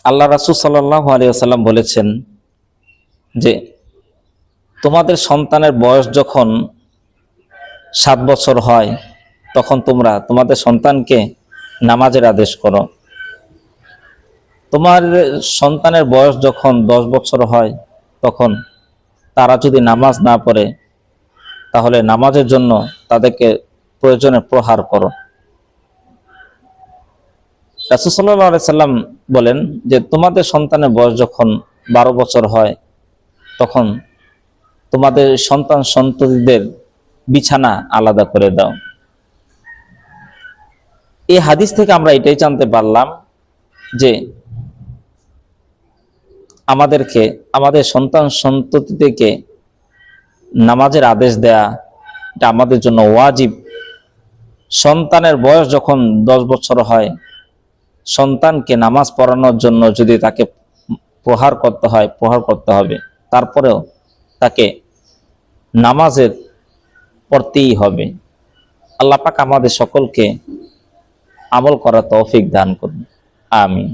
আল্লাহ রাসূল সাল্লাল্লাহু আলাইহি ওয়াসাল্লাম বলেছেন যে তোমাদের সন্তানের বয়স যখন 7 বছর হয় তখন তোমরা তোমাদের সন্তানকে নামাজের আদেশ করো। তোমার সন্তানের বয়স যখন 10 বছর হয় তখন তারা যদি নামাজ না পড়ে তাহলে নামাজের জন্য তাদেরকে প্রয়োজনে প্রহার করো। রাসূল সাল্লাল্লাহু আলাইহি সাল্লাম বলেন যে তোমাদের সন্তানের বয়স যখন 12 বছর হয় তখন তোমাদের সন্তান সন্ততিদের বিছানা আলাদা করে দাও। এই হাদিস থেকে আমরা এটাই জানতে পারলাম যে আমাদেরকে আমাদের সন্তান সন্ততিকে নামাজের আদেশ দেয়া এটা আমাদের জন্য ওয়াজিব। সন্তানের বয়স যখন 10 বছর হয় সন্তানকে নামাজ পড়ানোর জন্য যদি তাকে প্রহার করতে হয় প্রহার করতে হবে, তারপরেও তাকে নামাজের পড়তেই হবে। আল্লাহ পাক আমাদের সকলকে আমল করার তৌফিক দান করুন, আমিন।